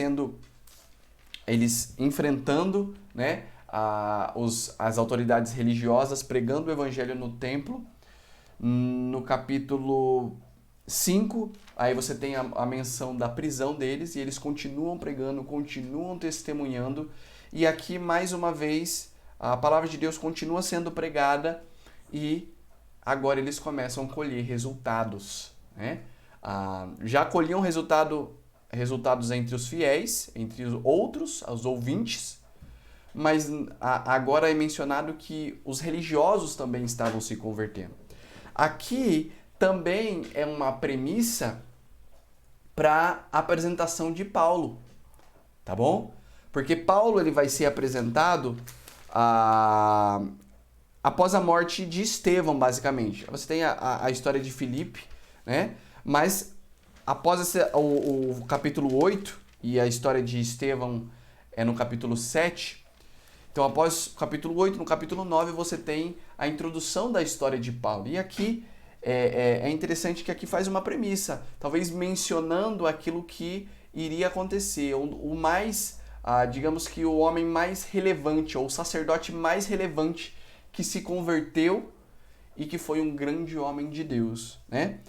enfrentando, né, as autoridades religiosas, pregando o evangelho no templo. No capítulo 5, aí você tem a menção da prisão deles, e eles continuam pregando, continuam testemunhando, E aqui, mais uma vez, a palavra de Deus continua sendo pregada e agora eles começam a colher resultados, né? Já colhiam resultados entre os fiéis, entre os outros, os ouvintes, mas agora é mencionado que os religiosos também estavam se convertendo. Aqui também é uma premissa para a apresentação de Paulo, tá bom? Porque Paulo ele vai ser apresentado após a morte de Estevão, basicamente. Você tem a história de Filipe, né? Mas após o capítulo 8, e a história de Estevão é no capítulo 7, então após o capítulo 8, no capítulo 9, você tem a introdução da história de Paulo. E aqui é interessante que aqui faz uma premissa, talvez mencionando aquilo que iria acontecer, o mais, digamos que o homem mais relevante, ou o sacerdote mais relevante que se converteu e que foi um grande homem de Deus, né?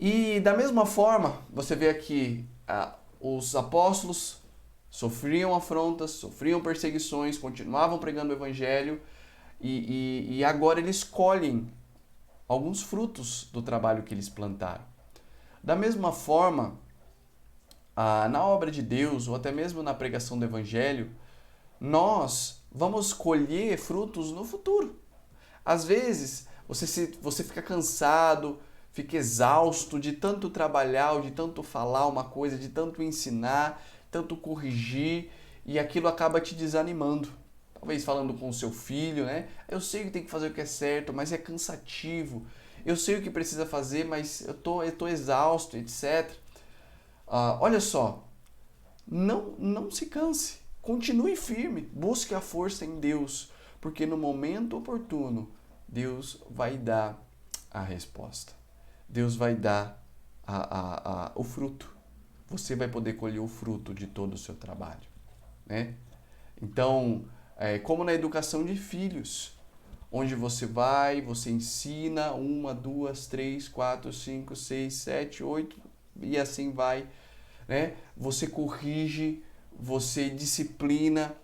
E da mesma forma, você vê aqui, os apóstolos sofriam afrontas, sofriam perseguições, continuavam pregando o evangelho e agora eles colhem alguns frutos do trabalho que eles plantaram. Da mesma forma, na obra de Deus, ou até mesmo na pregação do evangelho, nós vamos colher frutos no futuro. Às vezes, você fica cansado, fica exausto de tanto trabalhar, ou de tanto falar uma coisa, de tanto ensinar, tanto corrigir, e aquilo acaba te desanimando. Talvez falando com o seu filho, né? Eu sei que tem que fazer o que é certo, mas é cansativo. Eu sei o que precisa fazer, mas eu tô exausto, etc. Olha só, não se canse. Continue firme, busque a força em Deus, porque no momento oportuno, Deus vai dar a resposta. Deus vai dar o fruto. Você vai poder colher o fruto de todo o seu trabalho, né? Então, como na educação de filhos, onde você ensina 1, 2, 3, 4, 5, 6, 7, 8 e assim vai, né? Você corrige, você disciplina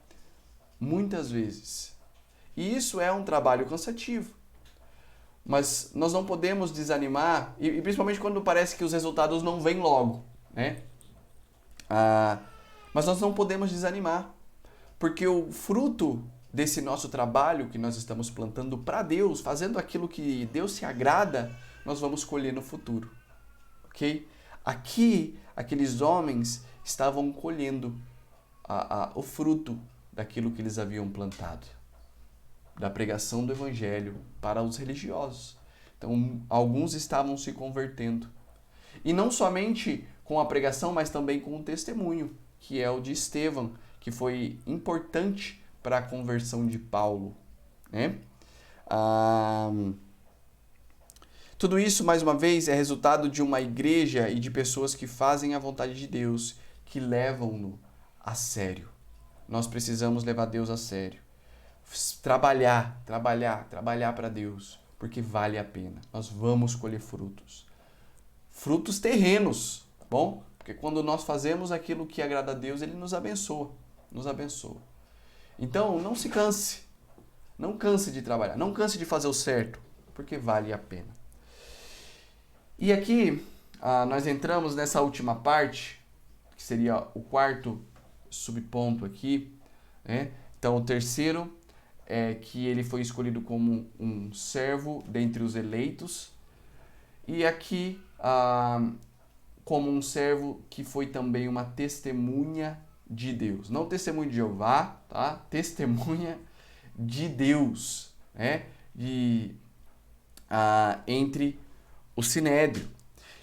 muitas vezes. E isso é um trabalho cansativo. Mas nós não podemos desanimar, e principalmente quando parece que os resultados não vêm logo, né? Mas nós não podemos desanimar, porque o fruto desse nosso trabalho que nós estamos plantando para Deus, fazendo aquilo que Deus se agrada, nós vamos colher no futuro, ok? Aqui, aqueles homens estavam colhendo o fruto daquilo que eles haviam plantado, da pregação do evangelho para os religiosos. Então, alguns estavam se convertendo. E não somente com a pregação, mas também com o testemunho, que é o de Estevão, que foi importante para a conversão de Paulo, né? Tudo isso, mais uma vez, é resultado de uma igreja e de pessoas que fazem a vontade de Deus, que levam-no a sério. Nós precisamos levar Deus a sério. Trabalhar para Deus, porque vale a pena. Nós vamos colher frutos. Frutos terrenos, tá bom? Porque quando nós fazemos aquilo que agrada a Deus, Ele nos abençoa. Então, não se canse. Não canse de trabalhar. Não canse de fazer o certo, porque vale a pena. E aqui, nós entramos nessa última parte, que seria o quarto subponto aqui, né? Então, o terceiro é que ele foi escolhido como um servo dentre os eleitos. E aqui, como um servo que foi também uma testemunha de Deus. Não testemunha de Jeová, tá? Testemunha de Deus, né? Entre o Sinédrio,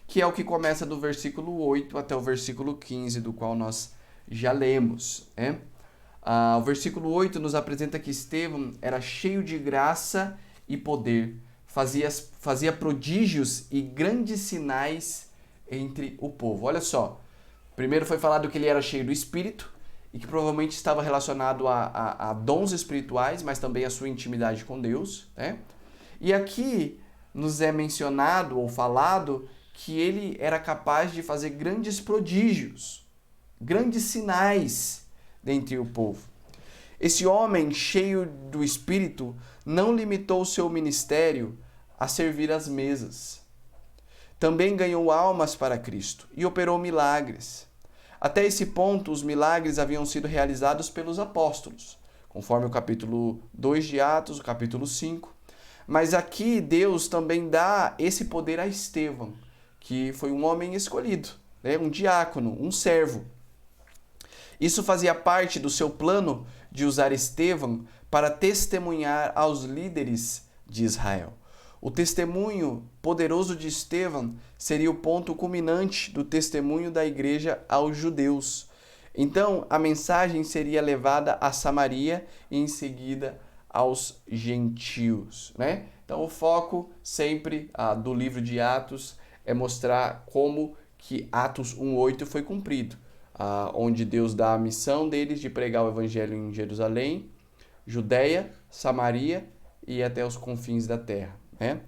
que é o que começa do versículo 8 até o versículo 15, do qual nós já lemos, né? O versículo 8 nos apresenta que Estevão era cheio de graça e poder, fazia prodígios e grandes sinais entre o povo. Olha só, primeiro foi falado que ele era cheio do Espírito e que provavelmente estava relacionado a dons espirituais, mas também a sua intimidade com Deus, né? E aqui nos é mencionado ou falado que ele era capaz de fazer grandes prodígios, grandes sinais dentre o povo. Esse homem cheio do Espírito não limitou o seu ministério a servir às mesas. Também ganhou almas para Cristo e operou milagres. Até esse ponto, os milagres haviam sido realizados pelos apóstolos, conforme o capítulo 2 de Atos, o capítulo 5. Mas aqui Deus também dá esse poder a Estevão, que foi um homem escolhido, né? Um diácono, um servo. Isso fazia parte do seu plano de usar Estevão para testemunhar aos líderes de Israel. O testemunho poderoso de Estevão seria o ponto culminante do testemunho da igreja aos judeus. Então, a mensagem seria levada a Samaria e em seguida aos gentios, né? Então, o foco sempre do livro de Atos é mostrar como que Atos 1:8 foi cumprido, onde Deus dá a missão deles de pregar o evangelho em Jerusalém, Judeia, Samaria e até os confins da terra, né?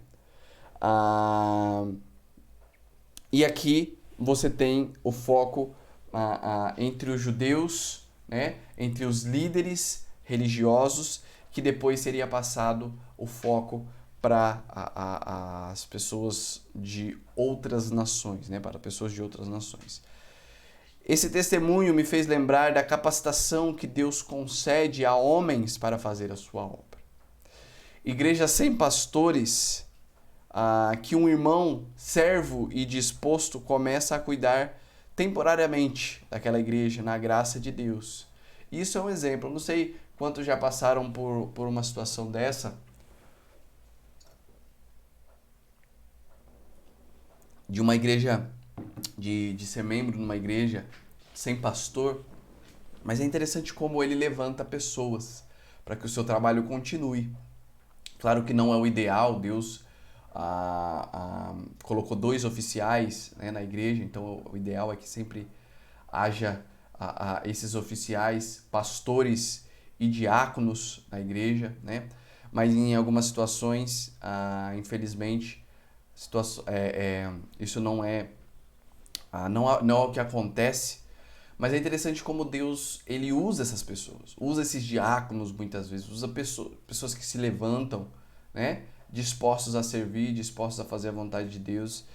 E aqui você tem o foco entre os judeus, né? Entre os líderes religiosos, que depois seria passado o foco para as pessoas de outras nações, né? Para pessoas de outras nações. Esse testemunho me fez lembrar da capacitação que Deus concede a homens para fazer a sua obra. Igreja sem pastores, que um irmão servo e disposto começa a cuidar temporariamente daquela igreja na graça de Deus. Isso é um exemplo. Eu não sei quantos já passaram por uma situação dessa, de uma igreja, de ser membro numa igreja sem pastor, mas é interessante como ele levanta pessoas para que o seu trabalho continue. Claro que não é o ideal, Deus colocou 2 oficiais, né, na igreja, então o ideal é que sempre haja esses oficiais, pastores e diáconos na igreja, né? Mas em algumas situações, infelizmente, isso não é o que acontece. Mas é interessante como Deus ele usa essas pessoas, usa esses diáconos muitas vezes, usa pessoas que se levantam, né? Dispostos a servir, dispostos a fazer a vontade de Deus,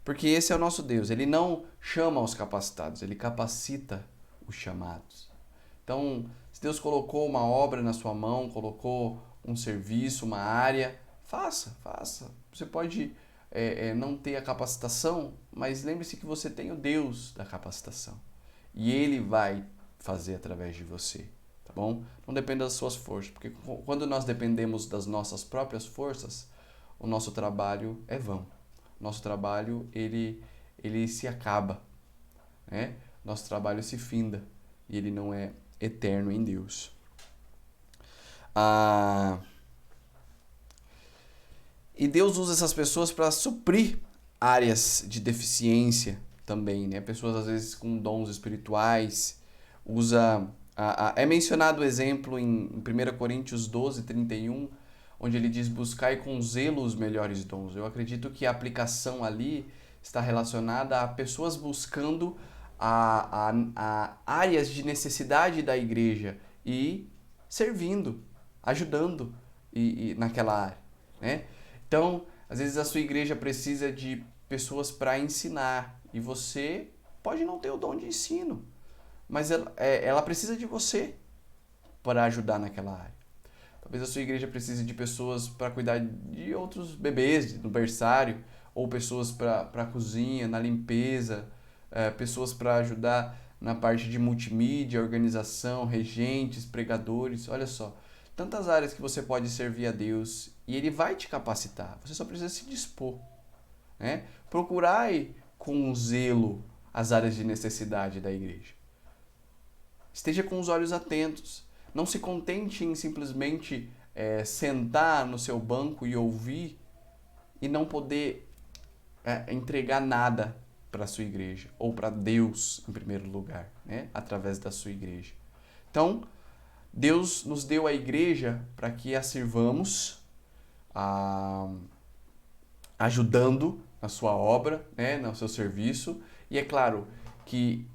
porque esse é o nosso Deus. Ele não chama os capacitados, ele capacita os chamados. Então, se Deus colocou uma obra na sua mão, colocou um serviço, uma área, faça. Você pode não ter a capacitação, mas lembre-se que você tem o Deus da capacitação. E Ele vai fazer através de você, tá bom? Não dependa das suas forças, porque quando nós dependemos das nossas próprias forças, o nosso trabalho é vão. Nosso trabalho, ele se acaba, né? Nosso trabalho se finda e ele não é eterno em Deus. E Deus usa essas pessoas para suprir áreas de deficiência também, né? Pessoas às vezes com dons espirituais, é mencionado o exemplo em 1 Coríntios 12:31, onde ele diz: buscai com zelo os melhores dons. Eu acredito que a aplicação ali está relacionada a pessoas buscando a áreas de necessidade da igreja e servindo, ajudando naquela área, né? Então, às vezes a sua igreja precisa de pessoas para ensinar e você pode não ter o dom de ensino, mas ela precisa de você para ajudar naquela área. Talvez a sua igreja precise de pessoas para cuidar de outros bebês no berçário, ou pessoas para a cozinha, na limpeza, pessoas para ajudar na parte de multimídia, organização, regentes, pregadores. Olha só, tantas áreas que você pode servir a Deus e Ele vai te capacitar. Você só precisa se dispor, né? Procurai com zelo as áreas de necessidade da igreja. Esteja com os olhos atentos. Não se contente em simplesmente sentar no seu banco e ouvir e não poder entregar nada para a sua igreja ou para Deus em primeiro lugar, né? Através da sua igreja. Então, Deus nos deu a igreja para que a sirvamos, ajudando na sua obra, né? No seu serviço. E é claro que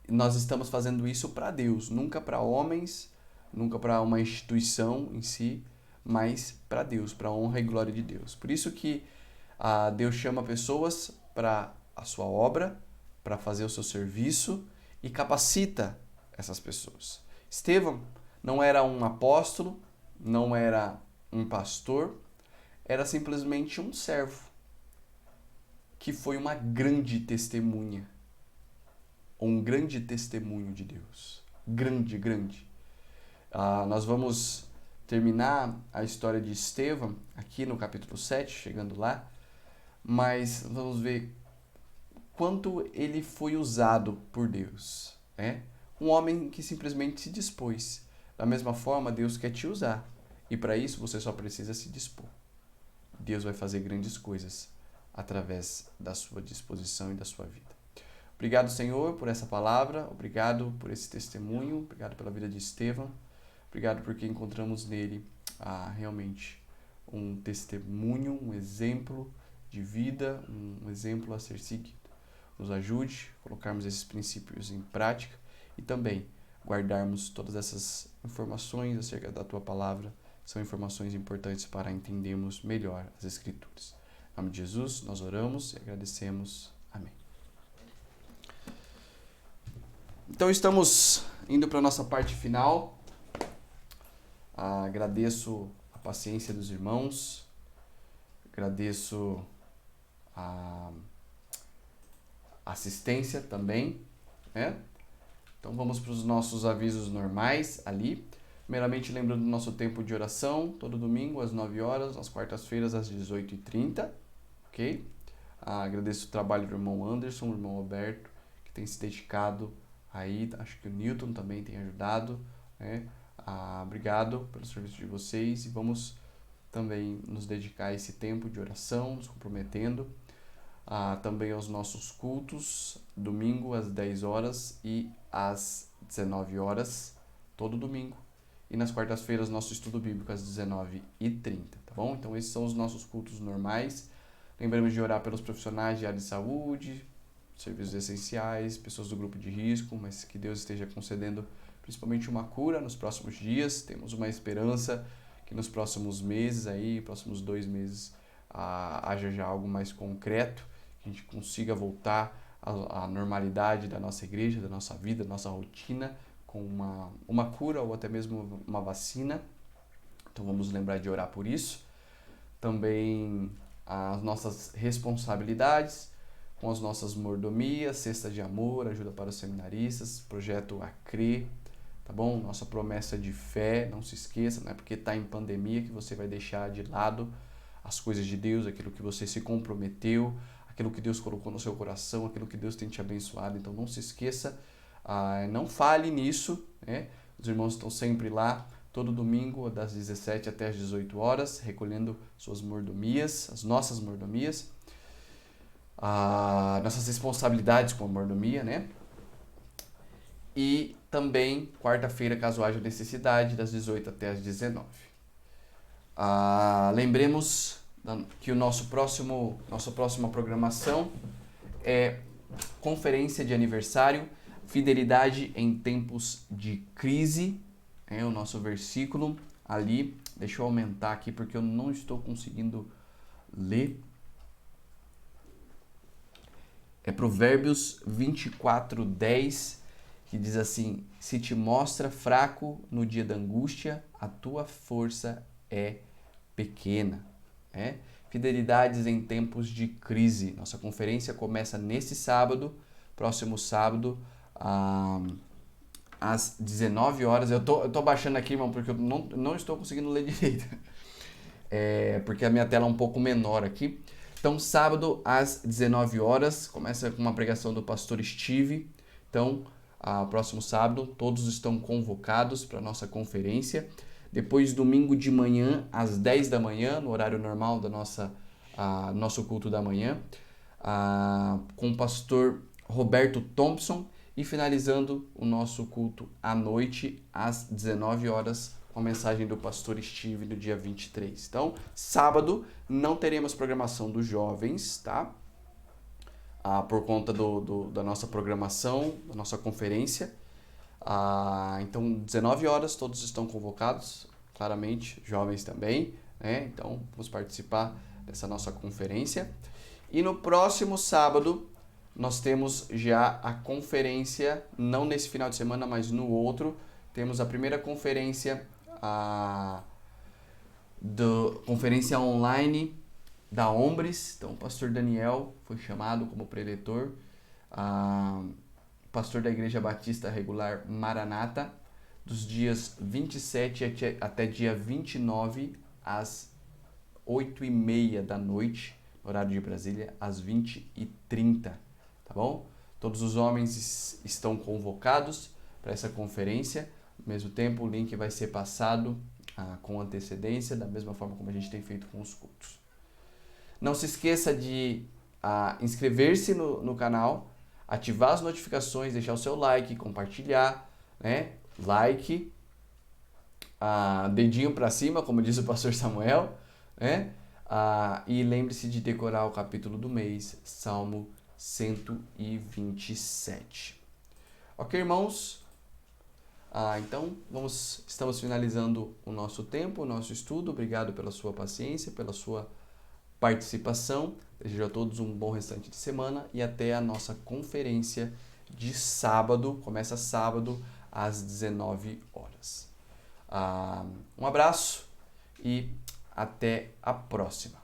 nós estamos fazendo isso para Deus, nunca para homens, nunca para uma instituição em si, mas para Deus, para a honra e glória de Deus. Por isso que Deus chama pessoas para a sua obra, para fazer o seu serviço e capacita essas pessoas. Estevão não era um apóstolo, não era um pastor, era simplesmente um servo que foi uma grande testemunha, um grande testemunho de Deus. Grande, grande. Nós vamos terminar a história de Estevão aqui no capítulo 7, chegando lá, mas vamos ver quanto ele foi usado por Deus. Um homem que simplesmente se dispôs. Da mesma forma, Deus quer te usar. E para isso você só precisa se dispor. Deus vai fazer grandes coisas através da sua disposição e da sua vida. Obrigado, Senhor, por essa palavra. Obrigado por esse testemunho. Obrigado pela vida de Estevão. Obrigado porque encontramos nele realmente um testemunho, um exemplo de vida, um exemplo a ser seguido. Nos ajude a colocarmos esses princípios em prática e também guardarmos todas essas informações acerca da Tua Palavra. São informações importantes para entendermos melhor as Escrituras. Em nome de Jesus, nós oramos e agradecemos. Amém. Então, estamos indo para a nossa parte final. Agradeço a paciência dos irmãos. Agradeço a assistência também, Então vamos para os nossos avisos normais ali. Primeiramente, lembrando do nosso tempo de oração, todo domingo às 9 horas, nas quartas-feiras às 18h30, ok? Agradeço o trabalho do irmão Anderson, do irmão Roberto, que tem se dedicado aí, acho que o Newton também tem ajudado, Obrigado pelo serviço de vocês e vamos também nos dedicar a esse tempo de oração, nos comprometendo também aos nossos cultos, domingo às 10 horas e às 19 horas, todo domingo. E nas quartas-feiras, nosso estudo bíblico às 19h30, tá bom? Então, esses são os nossos cultos normais. Lembramos de orar pelos profissionais de área de saúde, serviços essenciais, pessoas do grupo de risco, mas que Deus esteja concedendo principalmente uma cura nos próximos dias. Temos uma esperança que nos próximos meses, próximos 2 meses, haja já algo mais concreto, que a gente consiga voltar à normalidade da nossa igreja, da nossa vida, da nossa rotina, com uma cura ou até mesmo uma vacina. Então vamos lembrar de orar por isso. Também as nossas responsabilidades com as nossas mordomias, cesta de amor, ajuda para os seminaristas, projeto Acre, tá bom? Nossa promessa de fé, não se esqueça, não é porque está em pandemia que você vai deixar de lado as coisas de Deus, aquilo que você se comprometeu, aquilo que Deus colocou no seu coração, aquilo que Deus tem te abençoado. Então não se esqueça, não fale nisso, Os irmãos estão sempre lá, todo domingo, das 17 até as 18 horas, recolhendo suas mordomias, as nossas mordomias, nossas responsabilidades com a mordomia, E também, quarta-feira, caso haja necessidade, das 18 até as 19. Lembremos que nossa próxima programação é conferência de aniversário, fidelidade em tempos de crise, o nosso versículo ali. Deixa eu aumentar aqui porque eu não estou conseguindo ler. É Provérbios 24:10, que diz assim: se te mostra fraco no dia da angústia, a tua força é pequena. Fidelidades em tempos de crise. Nossa conferência começa nesse sábado, próximo sábado, às 19 horas. Eu tô baixando aqui, irmão, porque eu não estou conseguindo ler direito. Porque a minha tela é um pouco menor aqui. Então, sábado às 19 horas, começa com uma pregação do pastor Steve. Então, próximo sábado, todos estão convocados para a nossa conferência. Depois, domingo de manhã, às 10 da manhã, no horário normal do nosso culto da manhã, com o pastor Roberto Thompson. E finalizando o nosso culto à noite, às 19 horas, com a mensagem do pastor Steve no dia 23. Então, sábado não teremos programação dos jovens, tá? Por conta da nossa programação, da nossa conferência. Então, 19 horas, todos estão convocados, claramente, jovens também, né? Então, vamos participar dessa nossa conferência. E no próximo sábado, nós temos já a conferência, não nesse final de semana, mas no outro, temos a primeira conferência, conferência online da Ombres. Então, o pastor Daniel foi chamado como preletor, pastor da Igreja Batista Regular Maranata, dos dias 27 até dia 29, às 8h30 da noite, horário de Brasília, às 20h30, tá bom? Todos os homens estão convocados para essa conferência. Ao mesmo tempo, o link vai ser passado com antecedência, da mesma forma como a gente tem feito com os cultos. Não se esqueça de inscrever-se no canal, ativar as notificações, deixar o seu like, compartilhar, né? Like, dedinho para cima, como diz o pastor Samuel, né? E lembre-se de decorar o capítulo do mês, Salmo 127. Ok, irmãos? Então, estamos finalizando o nosso tempo, o nosso estudo. Obrigado pela sua paciência, pela sua participação. Desejo a todos um bom restante de semana e até a nossa conferência de sábado. Começa sábado às 19 horas. Um abraço e até a próxima.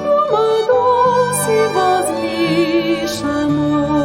Numa doce voz me chamou.